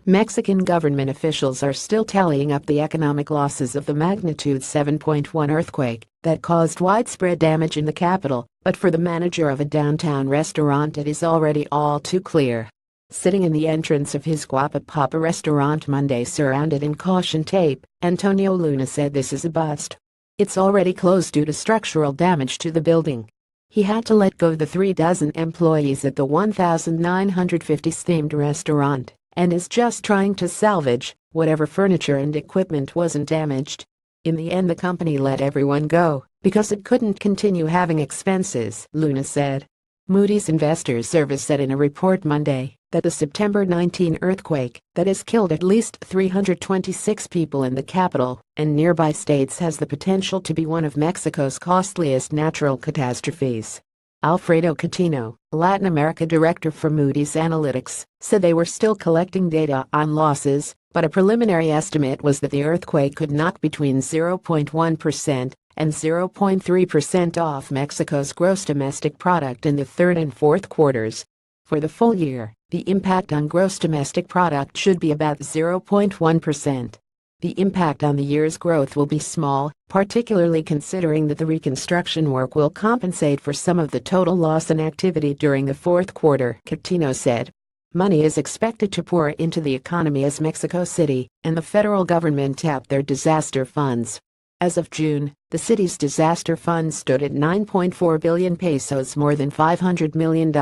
Mexican government officials are still tallying up the economic losses of the magnitude 7.1 earthquake that caused widespread damage in the capital, but for the manager of a downtown restaurant it is already all too clear. Sitting in the entrance of his Guapa Papa restaurant Monday surrounded in caution tape, Antonio Luna said this is a bust. It's already closed due to structural damage to the building. He had to let go the 36 employees at the 1,950 themed restaurant and is just trying to salvage whatever furniture and equipment wasn't damaged. In the end, the company let everyone go because it couldn't continue having expenses, Luna said. Moody's Investors Service said in a report Monday that the September 19 earthquake that has killed at least 326 people in the capital and nearby states has the potential to be one of Mexico's costliest natural catastrophes. Alfredo Catino, Latin America director for Moody's Analytics, said they were still collecting data on losses, but a preliminary estimate was that the earthquake could knock between 0.1% and 0.3% off Mexico's gross domestic product in the third and fourth quarters. For the full year, the impact on gross domestic product should be about 0.1%. The impact on the year's growth will be small, particularly considering that the reconstruction work will compensate for some of the total loss in activity during the fourth quarter, Catino said. Money is expected to pour into the economy as Mexico City and the federal government tap their disaster funds. As of June, the city's disaster fund stood at 9.4 billion pesos, more than $500 million,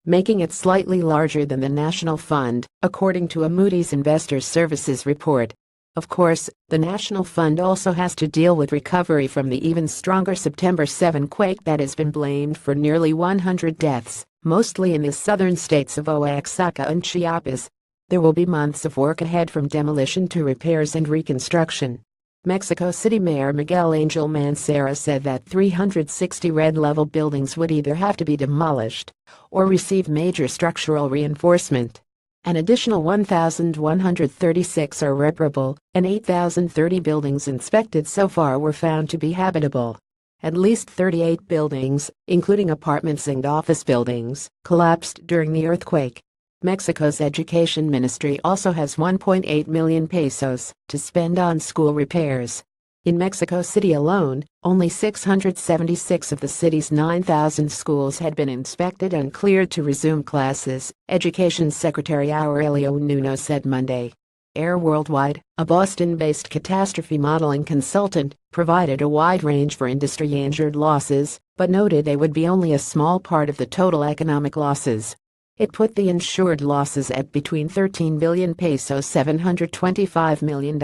making it slightly larger than the national fund, according to a Moody's Investors Services report. Of course, the National Fund also has to deal with recovery from the even stronger September 7 quake that has been blamed for nearly 100 deaths, mostly in the southern states of Oaxaca and Chiapas. There will be months of work ahead, from demolition to repairs and reconstruction. Mexico City Mayor Miguel Angel Mancera said that 360 red-level buildings would either have to be demolished or receive major structural reinforcement. An additional 1,136 are reparable, and 8,030 buildings inspected so far were found to be habitable. At least 38 buildings, including apartments and office buildings, collapsed during the earthquake. Mexico's education ministry also has 1.8 million pesos to spend on school repairs. In Mexico City alone, only 676 of the city's 9,000 schools had been inspected and cleared to resume classes, Education Secretary Aurelio Nuno said Monday. Air Worldwide, a Boston-based catastrophe modeling consultant, provided a wide range for industry-injured losses, but noted they would be only a small part of the total economic losses. It put the insured losses at between 13 billion pesos $725 million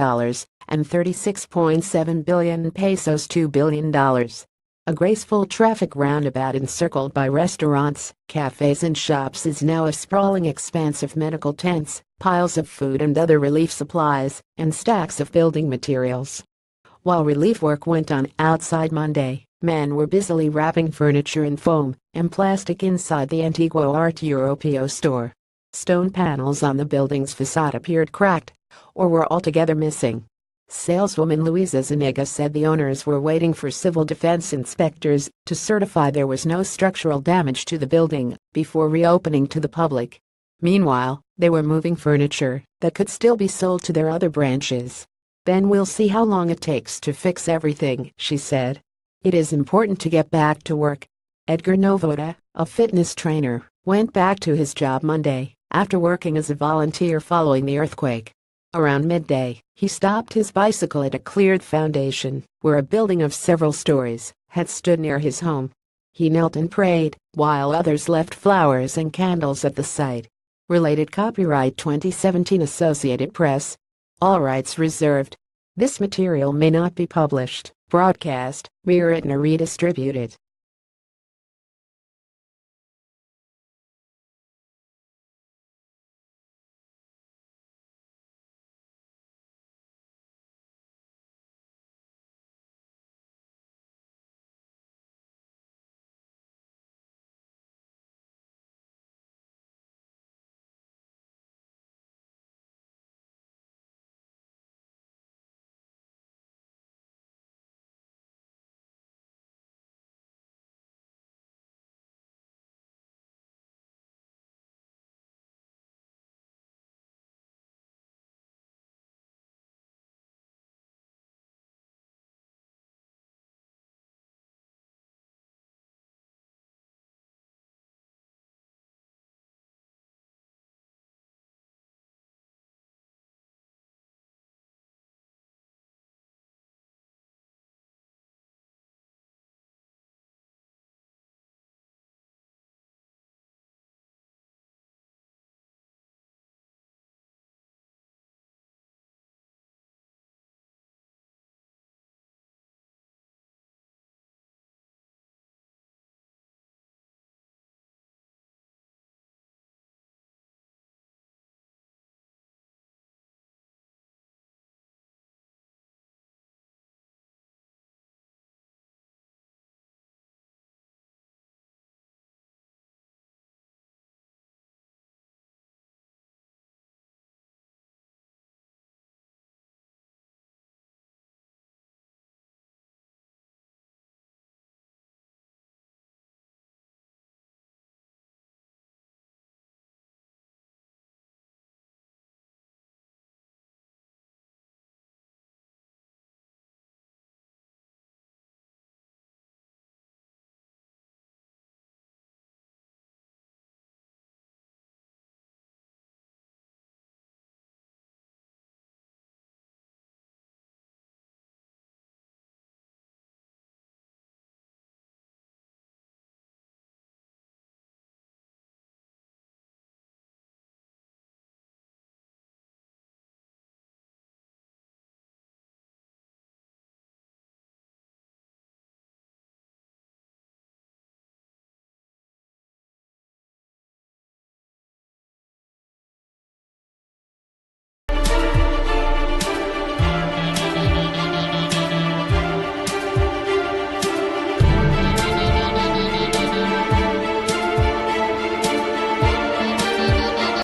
and 36.7 billion pesos $2 billion. A graceful traffic roundabout encircled by restaurants, cafes and shops is now a sprawling expanse of medical tents, piles of food and other relief supplies, and stacks of building materials. While relief work went on outside Monday, men were busily wrapping furniture in foam and plastic inside the Antigua Art Europeo store. Stone panels on the building's facade appeared cracked or were altogether missing. Saleswoman Luisa Zuniga said the owners were waiting for civil defense inspectors to certify there was no structural damage to the building before reopening to the public. Meanwhile, they were moving furniture that could still be sold to their other branches. "Then we'll see how long it takes to fix everything," she said. "It is important to get back to work." Edgar Novoda, a fitness trainer, went back to his job Monday after working as a volunteer following the earthquake. Around midday, he stopped his bicycle at a cleared foundation where a building of several stories had stood near his home. He knelt and prayed, while others left flowers and candles at the site. Related copyright 2017 Associated Press. All rights reserved. This material may not be published, broadcast, rewritten or redistributed.